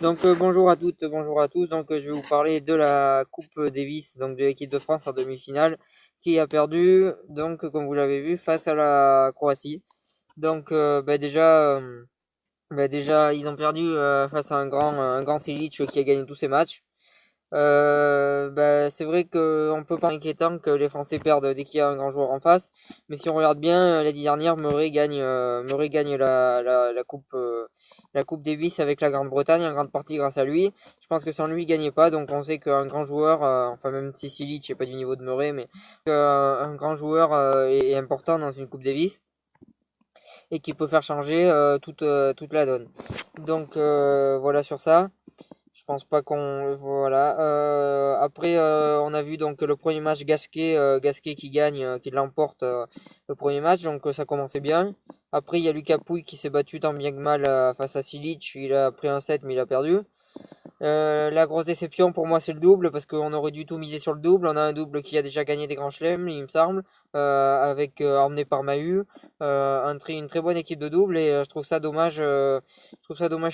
Donc bonjour à toutes, bonjour à tous. Donc je vais vous parler de la Coupe Davis, donc de l'équipe de France en demi-finale, qui a perdu, donc comme vous l'avez vu, face à la Croatie. Donc déjà ils ont perdu face à un grand Silic qui a gagné tous ses matchs. C'est vrai qu'on peut pas inquiétant que les Français perdent dès qu'il y a un grand joueur en face, mais si on regarde bien, l'année dernière, Murray gagne la coupe Davis avec la Grande-Bretagne en grande partie grâce à lui. Je pense que sans lui, il gagnait pas, donc on sait qu'un grand joueur, enfin même si Silic n'est pas du niveau de Murray, mais qu'un grand joueur est important dans une coupe Davis et qui peut faire changer toute la donne. Donc voilà sur ça. Je pense pas qu'on voilà. Après, on a vu donc le premier match Gasquet qui gagne, qui l'emporte le premier match, donc ça commençait bien. Après, il y a Lucas Pouille qui s'est battu tant bien que mal face à Silic. Il a pris un set, mais il a perdu. La grosse déception pour moi, c'est le double, parce qu'on aurait dû tout miser sur le double. On a un double qui a déjà gagné des grands chelems, il me semble, emmené par Mahut, une très bonne équipe de double, et je trouve ça dommage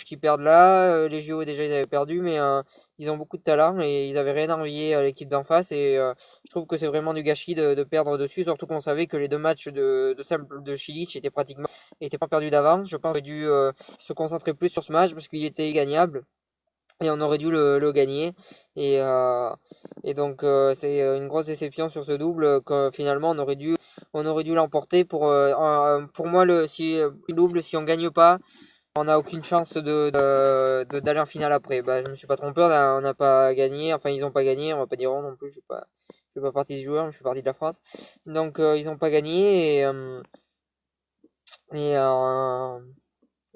qu'ils perdent là. Les JO déjà ils avaient perdu, mais ils ont beaucoup de talent et ils avaient rien à envier à l'équipe d'en face, et je trouve que c'est vraiment du gâchis de perdre dessus, surtout qu'on savait que les deux matchs de simple de Chilich étaient pas perdus d'avance. Je pense qu'on aurait dû se concentrer plus sur ce match parce qu'il était gagnable et on aurait dû le gagner. Et, euh, et donc c'est une grosse déception sur ce double que finalement on aurait dû l'emporter. Pour moi, le double, si on gagne pas, on n'a aucune chance d'aller en finale après. Bah, je me suis pas trompé, on n'a pas gagné, enfin ils ont pas gagné, on va pas dire on non plus, je fais pas partie des joueurs, mais je fais partie de la France. Donc ils ont pas gagné, et, euh,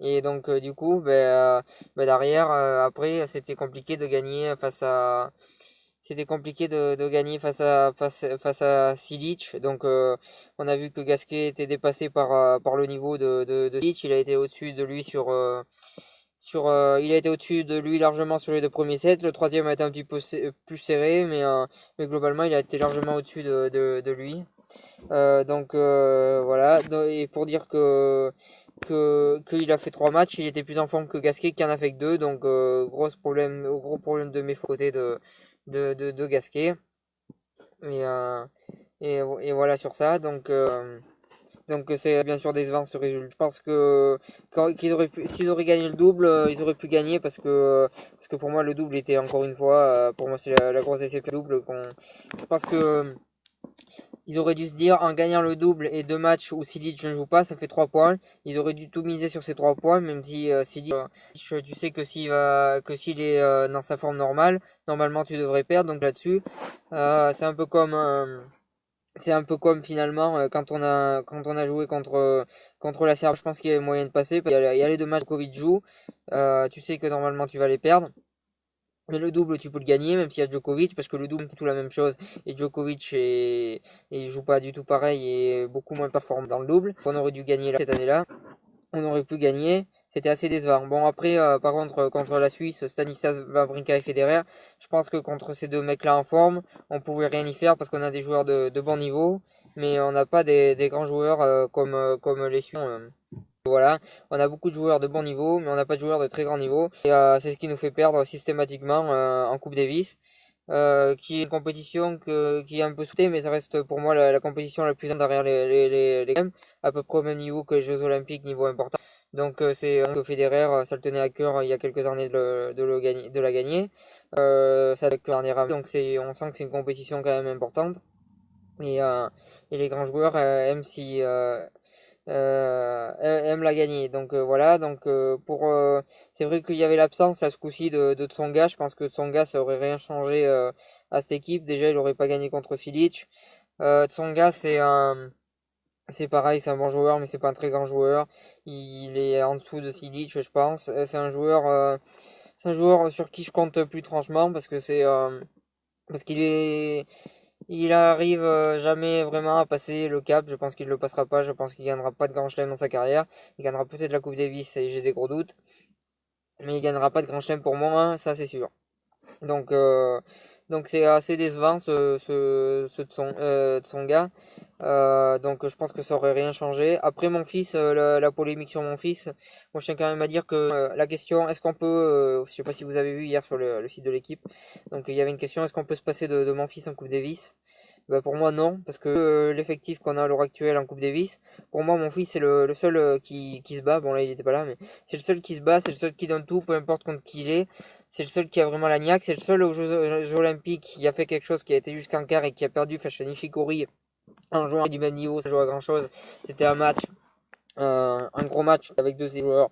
et donc du coup, derrière, après, c'était compliqué de gagner face à Silic. Donc on a vu que Gasquet était dépassé par le niveau de Silic. Il a été au-dessus de lui il a été au-dessus de lui largement sur les deux premiers sets. Le troisième a été un petit peu plus serré, mais globalement il a été largement au-dessus de lui. Donc voilà. Et pour dire qu'il a fait trois matchs, il était plus en forme que Gasquet qui en a fait que deux, donc gros problème de mes côtés de Gasquet. Et, euh, et voilà sur ça. Donc c'est bien sûr décevant ce résultat. Je pense que s'ils auraient gagné le double, ils auraient pu gagner parce que pour moi le double était encore une fois, pour moi c'est la grosse déception double. Je pense que ils auraient dû se dire, en gagnant le double et deux matchs où Silic ne joue pas, ça fait 3 points. Ils auraient dû tout miser sur ces 3 points, même si Silic, tu sais que s'il est dans sa forme normale, normalement tu devrais perdre. Donc là-dessus, euh, c'est un peu comme, euh, c'est un peu comme finalement quand on a joué contre la Serbie. Je pense qu'il y avait moyen de passer. Il y a les deux matchs que Covid joue. Tu sais que normalement tu vas les perdre. Mais le double, tu peux le gagner, même s'il y a Djokovic, parce que le double, c'est tout la même chose. Et Djokovic, il joue pas du tout pareil et est beaucoup moins performant dans le double. On aurait dû gagner cette année-là. On aurait pu gagner. C'était assez décevant. Bon, après, par contre, contre la Suisse, Stanislas Wawrinka et Federer, je pense que contre ces deux mecs-là en forme, on pouvait rien y faire parce qu'on a des joueurs de bon niveau, mais on n'a pas des grands joueurs comme les Suisses. Voilà, on a beaucoup de joueurs de bon niveau, mais on n'a pas de joueurs de très grand niveau. Et c'est ce qui nous fait perdre systématiquement en Coupe Davis, qui est une compétition qui est un peu sautée, mais ça reste pour moi la compétition la plus grande derrière les games, à peu près au même niveau que les Jeux Olympiques, niveau important. Donc c'est que Federer, ça le tenait à cœur il y a quelques années de la gagner. Ça avec le dernier donc on sent que c'est une compétition quand même importante. Et, euh, et les grands joueurs aime la gagner. Donc voilà, donc c'est vrai qu'il y avait l'absence à ce coup-ci de Tsonga. Je pense que Tsonga ça aurait rien changé à cette équipe. Déjà, il aurait pas gagné contre Silic. Tsonga c'est pareil, c'est un bon joueur, mais c'est pas un très grand joueur. Il est en dessous de Silic, je pense. C'est un joueur sur qui je compte plus franchement parce qu'il arrive jamais vraiment à passer le cap. Je pense qu'il le passera pas. Je pense qu'il gagnera pas de grand chelem dans sa carrière. Il gagnera peut-être la Coupe Davis et j'ai des gros doutes. Mais il gagnera pas de grand chelem pour moi, hein, ça c'est sûr. Donc Donc c'est assez décevant ce de son gars. Donc je pense que ça aurait rien changé. Après mon fils, la polémique sur mon fils, moi je tiens quand même à dire que la question est-ce qu'on peut, je sais pas si vous avez vu hier sur le site de l'équipe, donc il y avait une question, est-ce qu'on peut se passer de mon fils en Coupe Davis? Bah pour moi non, parce que l'effectif qu'on a à l'heure actuelle en Coupe Davis, pour moi mon fils c'est le seul qui se bat, bon là il était pas là, mais c'est le seul qui se bat, c'est le seul qui donne tout, peu importe contre qui il est, c'est le seul qui a vraiment la niaque, c'est le seul aux Jeux Olympiques qui a fait quelque chose, qui a été jusqu'en quart et qui a perdu face à Nishikori en jouant du même niveau, ça joue à grand chose, c'était un match, un gros match avec deux joueurs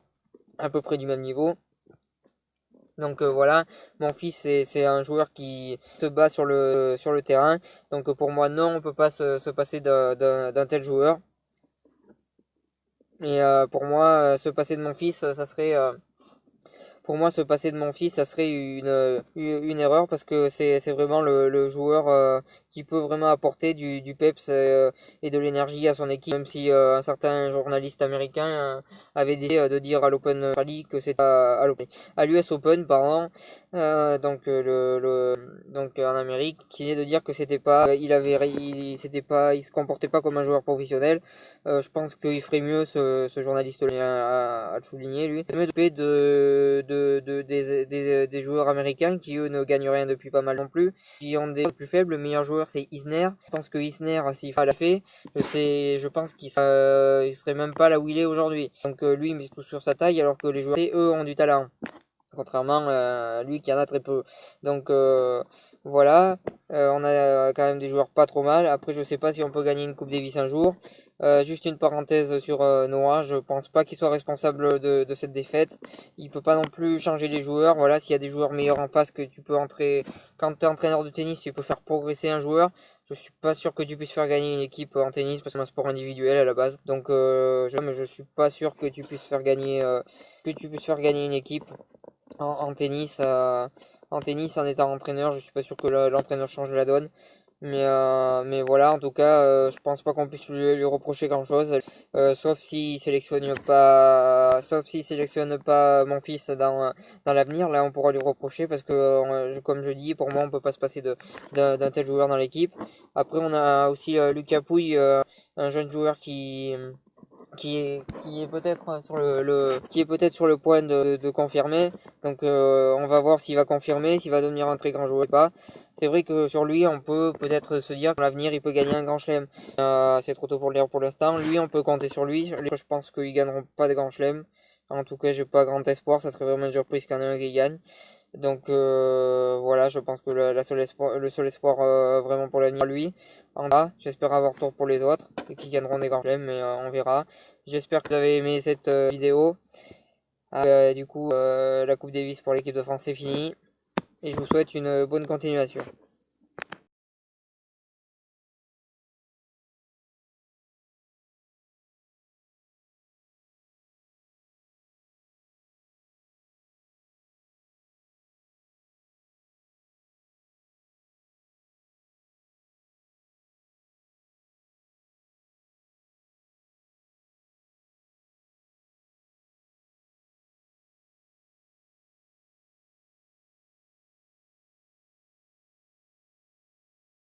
à peu près du même niveau. Donc voilà, mon fils c'est un joueur qui se bat sur le terrain. Donc pour moi non, on peut pas se passer d'un tel joueur. Et pour moi se passer de mon fils, ça serait pour moi, se passer de mon fils, ça serait une erreur parce que c'est vraiment le joueur qui peut vraiment apporter du peps et de l'énergie à son équipe. Même si un certain journaliste américain avait décidé de dire à l'Open Australie que c'était à l'US Open, pardon, donc en Amérique, qui est de dire que c'était pas, il se comportait pas comme un joueur professionnel. Je pense qu'il ferait mieux ce journaliste à le souligner lui. Des joueurs américains qui eux ne gagnent rien depuis pas mal non plus, qui ont des plus faibles. Le meilleur joueur c'est Isner. Je pense que Isner s'il l'a fait, je pense qu'il serait même pas là où il est aujourd'hui. Donc lui il mise tout sur sa taille alors que les joueurs eux ont du talent. Contrairement à lui qui en a très peu. Donc voilà, on a quand même des joueurs pas trop mal. Après je sais pas si on peut gagner une Coupe Davis un jour. Juste une parenthèse sur Noah, je pense pas qu'il soit responsable de cette défaite. Il peut pas non plus changer les joueurs. Voilà, s'il y a des joueurs meilleurs en face que tu peux entrer, quand tu es entraîneur de tennis, tu peux faire progresser un joueur. Je suis pas sûr que tu puisses faire gagner une équipe en tennis parce que c'est un sport individuel à la base. Donc je suis pas sûr que tu puisses faire gagner une équipe en tennis en étant entraîneur. Je suis pas sûr que l'entraîneur change la donne. Mais voilà, en tout cas, je pense pas qu'on puisse lui reprocher grand chose, sauf s'il sélectionne pas mon fils dans l'avenir. Là, on pourra lui reprocher parce que, comme je dis, pour moi, on peut pas se passer d'un tel joueur dans l'équipe. Après, on a aussi Lucas Pouille, un jeune joueur qui est peut-être sur le point de confirmer. Donc on va voir s'il va confirmer, s'il va devenir un très grand joueur ou pas. C'est vrai que sur lui, on peut peut-être se dire qu'à l'avenir, il peut gagner un grand chelem. C'est trop tôt pour le dire pour l'instant. Lui, on peut compter sur lui. Je pense qu'ils gagneront pas de grand chelem. En tout cas, j'ai pas grand espoir. Ça serait vraiment une surprise qu'il y en ait un qui gagne. Donc voilà, je pense que le seul espoir vraiment pour l'avenir, lui. En bas, j'espère avoir tort pour les autres et qui gagneront des grands chelems, mais on verra. J'espère que vous avez aimé cette vidéo. Du coup, la Coupe Davis pour l'équipe de France est finie et je vous souhaite une bonne continuation.